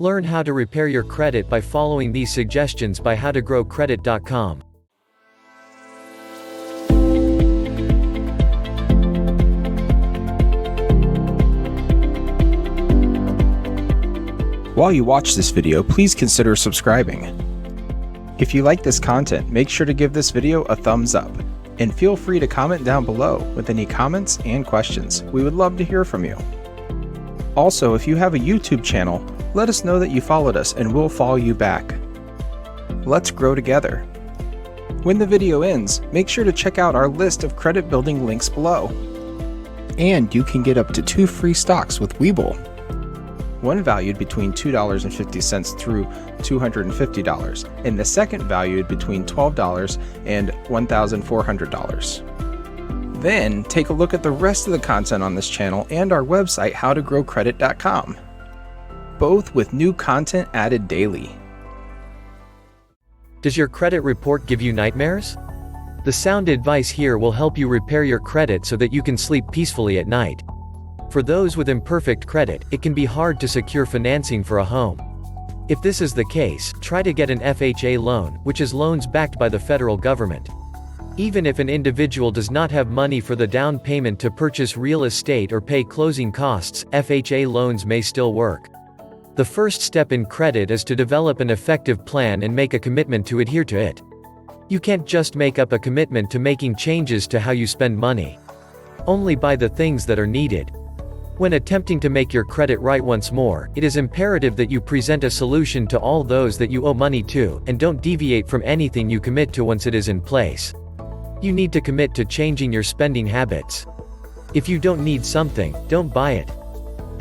Learn how to repair your credit by following these suggestions by howtogrowcredit.com. While you watch this video, please consider subscribing. If you like this content, make sure to give this video a thumbs up, and feel free to comment down below with any comments and questions. We would love to hear from you. Also, if you have a YouTube channel, let us know that you followed us and we'll follow you back. Let's grow together. When the video ends, make sure to check out our list of credit building links below. And you can get up to 2 free stocks with Webull. One valued between $2.50 through $250, and the second valued between $12 and $1,400. Then, take a look at the rest of the content on this channel and our website howtogrowcredit.com, both with new content added daily. Does your credit report give you nightmares? The sound advice here will help you repair your credit so that you can sleep peacefully at night. For those with imperfect credit, it can be hard to secure financing for a home. If this is the case, try to get an FHA loan, which is loans backed by the federal government. Even if an individual does not have money for the down payment to purchase real estate or pay closing costs, FHA loans may still work. The first step in credit is to develop an effective plan and make a commitment to adhere to it. You can't just make up a commitment to making changes to how you spend money. Only buy the things that are needed. When attempting to make your credit right once more, it is imperative that you present a solution to all those that you owe money to, and don't deviate from anything you commit to once it is in place. You need to commit to changing your spending habits. If you don't need something, don't buy it.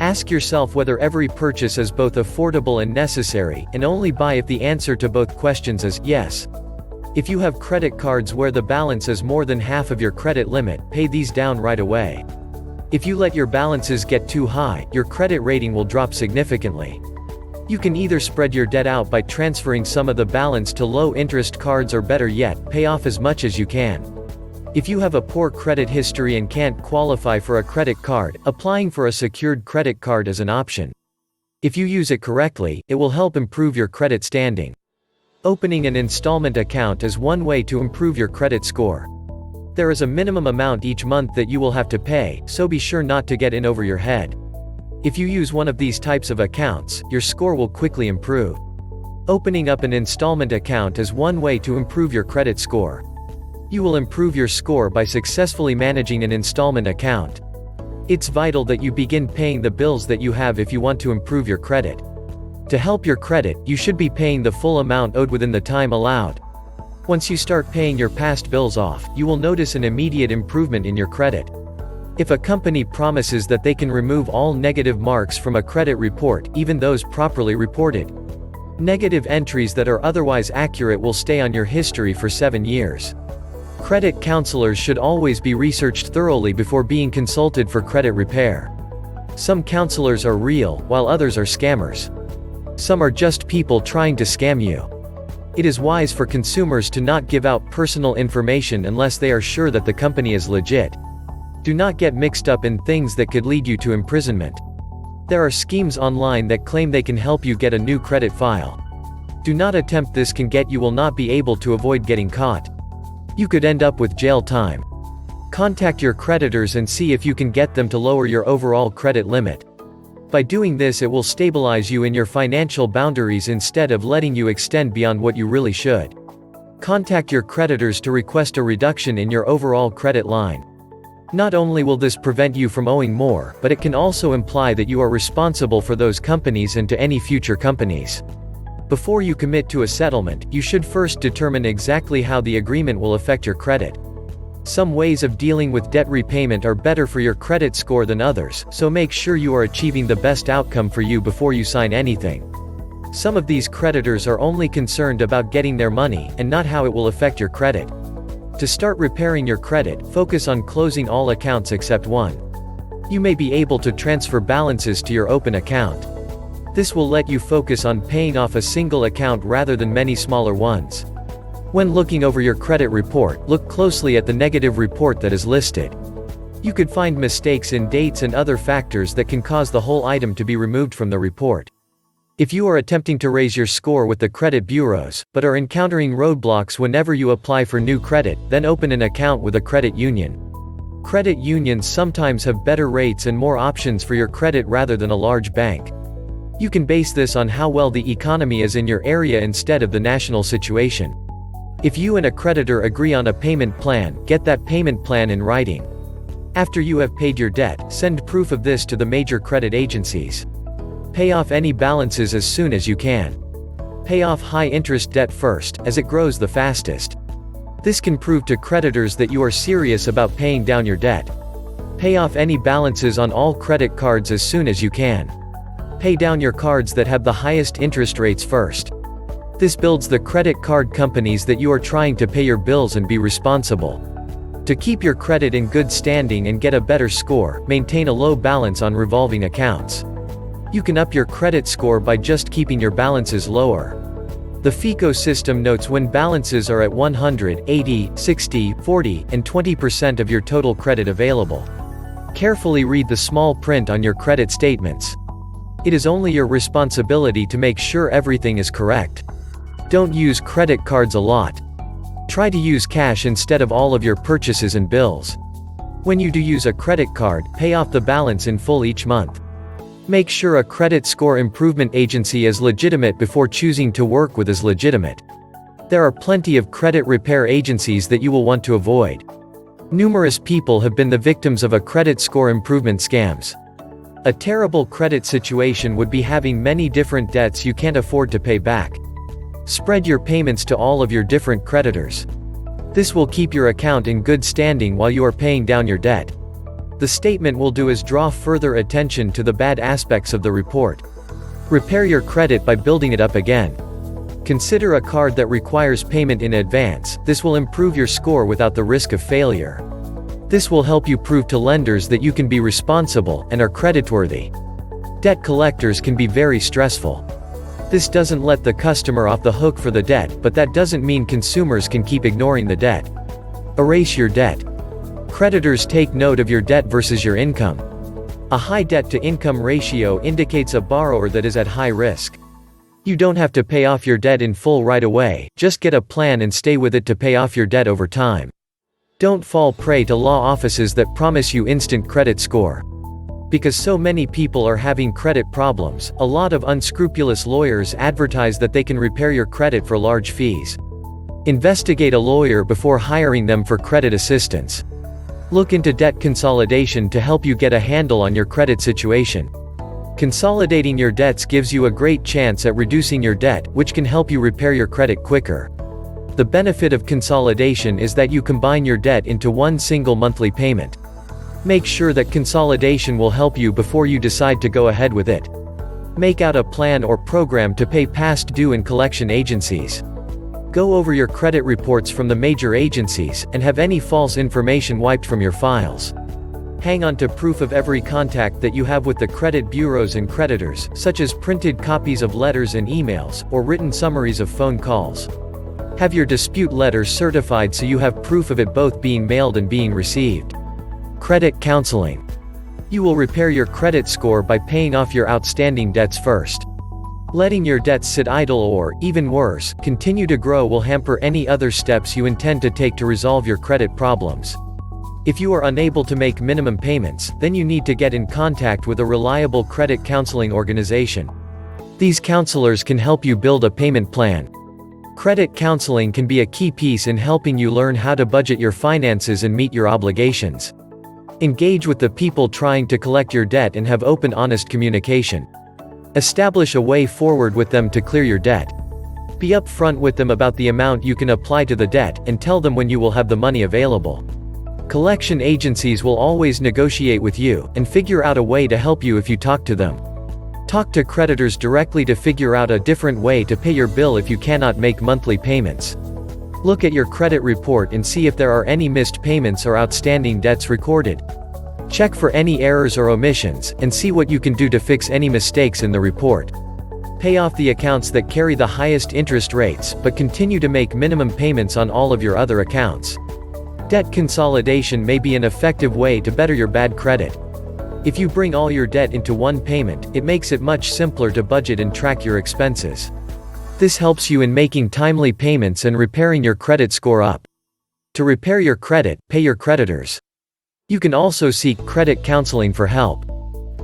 Ask yourself whether every purchase is both affordable and necessary, and only buy if the answer to both questions is yes. If you have credit cards where the balance is more than half of your credit limit, pay these down right away. If you let your balances get too high, your credit rating will drop significantly. You can either spread your debt out by transferring some of the balance to low-interest cards, or better yet, pay off as much as you can. If you have a poor credit history and can't qualify for a credit card, applying for a secured credit card is an option. If you use it correctly, it will help improve your credit standing. Opening an installment account is one way to improve your credit score. There is a minimum amount each month that you will have to pay, so be sure not to get in over your head. If you use one of these types of accounts, your score will quickly improve. Opening up an installment account is one way to improve your credit score. You will improve your score by successfully managing an installment account. It's vital that you begin paying the bills that you have if you want to improve your credit. To help your credit, you should be paying the full amount owed within the time allowed. Once you start paying your past bills off, you will notice an immediate improvement in your credit. If a company promises that they can remove all negative marks from a credit report, even those properly reported, negative entries that are otherwise accurate will stay on your history for 7 years. Credit counselors should always be researched thoroughly before being consulted for credit repair. Some counselors are real, while others are scammers. Some are just people trying to scam you. It is wise for consumers to not give out personal information unless they are sure that the company is legit. Do not get mixed up in things that could lead you to imprisonment. There are schemes online that claim they can help you get a new credit file. Do not attempt this, you will not be able to avoid getting caught. You could end up with jail time. Contact your creditors and see if you can get them to lower your overall credit limit. By doing this, it will stabilize you in your financial boundaries instead of letting you extend beyond what you really should. Contact your creditors to request a reduction in your overall credit line. Not only will this prevent you from owing more, but it can also imply that you are responsible for those companies and to any future companies. Before you commit to a settlement, you should first determine exactly how the agreement will affect your credit. Some ways of dealing with debt repayment are better for your credit score than others, so make sure you are achieving the best outcome for you before you sign anything. Some of these creditors are only concerned about getting their money, and not how it will affect your credit. To start repairing your credit, focus on closing all accounts except one. You may be able to transfer balances to your open account. This will let you focus on paying off a single account rather than many smaller ones. When looking over your credit report, look closely at the negative report that is listed. You could find mistakes in dates and other factors that can cause the whole item to be removed from the report. If you are attempting to raise your score with the credit bureaus, but are encountering roadblocks whenever you apply for new credit, then open an account with a credit union. Credit unions sometimes have better rates and more options for your credit rather than a large bank. You can base this on how well the economy is in your area instead of the national situation. If you and a creditor agree on a payment plan, get that payment plan in writing. After you have paid your debt, send proof of this to the major credit agencies. Pay off any balances as soon as you can. Pay off high-interest debt first, as it grows the fastest. This can prove to creditors that you are serious about paying down your debt. Pay off any balances on all credit cards as soon as you can. Pay down your cards that have the highest interest rates first. This builds the credit card companies that you are trying to pay your bills and be responsible. To keep your credit in good standing and get a better score, maintain a low balance on revolving accounts. You can up your credit score by just keeping your balances lower. The FICO system notes when balances are at 100, 80, 60, 40, and 20% of your total credit available. Carefully read the small print on your credit statements. It is only your responsibility to make sure everything is correct. Don't use credit cards a lot. Try to use cash instead of all of your purchases and bills. When you do use a credit card, pay off the balance in full each month. Make sure a credit score improvement agency is legitimate before choosing to work with is legitimate. There are plenty of credit repair agencies that you will want to avoid. Numerous people have been the victims of a credit score improvement scams. A terrible credit situation would be having many different debts you can't afford to pay back. Spread your payments to all of your different creditors. This will keep your account in good standing while you are paying down your debt. The statement will do is draw further attention to the bad aspects of the report. Repair your credit by building it up again. Consider a card that requires payment in advance. This will improve your score without the risk of failure. This will help you prove to lenders that you can be responsible and are creditworthy. Debt collectors can be very stressful. This doesn't let the customer off the hook for the debt, but that doesn't mean consumers can keep ignoring the debt. Erase your debt. Creditors take note of your debt versus your income. A high debt-to-income ratio indicates a borrower that is at high risk. You don't have to pay off your debt in full right away, just get a plan and stay with it to pay off your debt over time. Don't fall prey to law offices that promise you instant credit score. Because so many people are having credit problems, a lot of unscrupulous lawyers advertise that they can repair your credit for large fees. Investigate a lawyer before hiring them for credit assistance. Look into debt consolidation to help you get a handle on your credit situation. Consolidating your debts gives you a great chance at reducing your debt, which can help you repair your credit quicker. The benefit of consolidation is that you combine your debt into one single monthly payment. Make sure that consolidation will help you before you decide to go ahead with it. Make out a plan or program to pay past due in collection agencies. Go over your credit reports from the major agencies, and have any false information wiped from your files. Hang on to proof of every contact that you have with the credit bureaus and creditors, such as printed copies of letters and emails, or written summaries of phone calls. Have your dispute letter certified so you have proof of it both being mailed and being received. Credit counseling. You will repair your credit score by paying off your outstanding debts first. Letting your debts sit idle or, even worse, continue to grow will hamper any other steps you intend to take to resolve your credit problems. If you are unable to make minimum payments, then you need to get in contact with a reliable credit counseling organization. These counselors can help you build a payment plan. Credit counseling can be a key piece in helping you learn how to budget your finances and meet your obligations. Engage with the people trying to collect your debt and have open, honest communication. Establish a way forward with them to clear your debt. Be upfront with them about the amount you can apply to the debt, and tell them when you will have the money available. Collection agencies will always negotiate with you, and figure out a way to help you if you talk to them. Talk to creditors directly to figure out a different way to pay your bill if you cannot make monthly payments. Look at your credit report and see if there are any missed payments or outstanding debts recorded. Check for any errors or omissions, and see what you can do to fix any mistakes in the report. Pay off the accounts that carry the highest interest rates, but continue to make minimum payments on all of your other accounts. Debt consolidation may be an effective way to better your bad credit. If you bring all your debt into one payment, it makes it much simpler to budget and track your expenses. This helps you in making timely payments and repairing your credit score up. To repair your credit, pay your creditors. You can also seek credit counseling for help.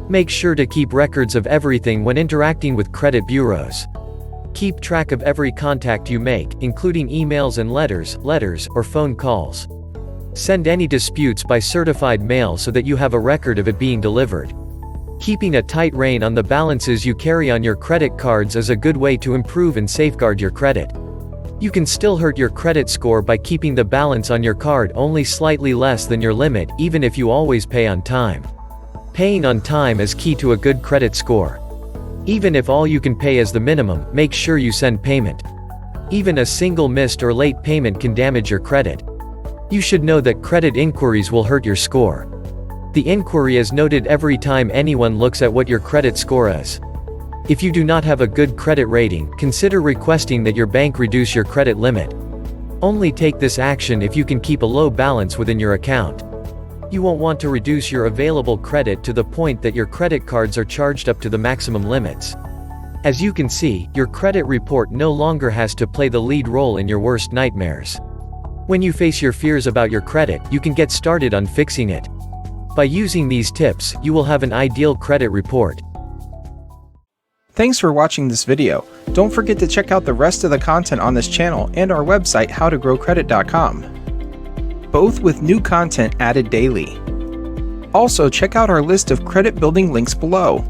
Make sure to keep records of everything when interacting with credit bureaus. Keep track of every contact you make, including emails and letters, or phone calls. Send any disputes by certified mail so that you have a record of it being delivered. Keeping a tight rein on the balances you carry on your credit cards is a good way to improve and safeguard your credit. You can still hurt your credit score by keeping the balance on your card only slightly less than your limit, even if you always pay on time. Paying on time is key to a good credit score. Even if all you can pay is the minimum, make sure you send payment. Even a single missed or late payment can damage your credit. You should know that credit inquiries will hurt your score. The inquiry is noted every time anyone looks at what your credit score is. If you do not have a good credit rating, consider requesting that your bank reduce your credit limit. Only take this action if you can keep a low balance within your account. You won't want to reduce your available credit to the point that your credit cards are charged up to the maximum limits. As you can see, your credit report no longer has to play the lead role in your worst nightmares. When you face your fears about your credit, you can get started on fixing it. By using these tips, you will have an ideal credit report. Thanks for watching this video. Don't forget to check out the rest of the content on this channel and our website howtogrowcredit.com, both with new content added daily. Also, check out our list of credit building links below.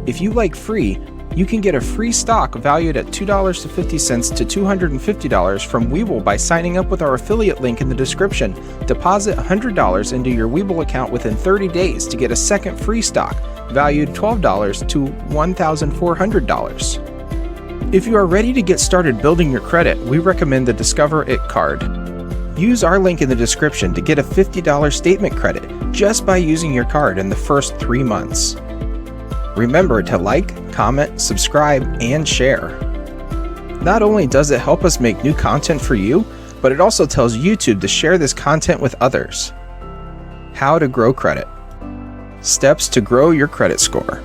If you like free, you can get a free stock valued at $2.50 to $250 from Webull by signing up with our affiliate link in the description. Deposit $100 into your Webull account within 30 days to get a second free stock valued $12 to $1,400. If you are ready to get started building your credit, we recommend the Discover It card. Use our link in the description to get a $50 statement credit just by using your card in the first 3 months. Remember to like, comment, subscribe, and share. Not only does it help us make new content for you, but it also tells YouTube to share this content with others. How to grow credit. Steps to grow your credit score.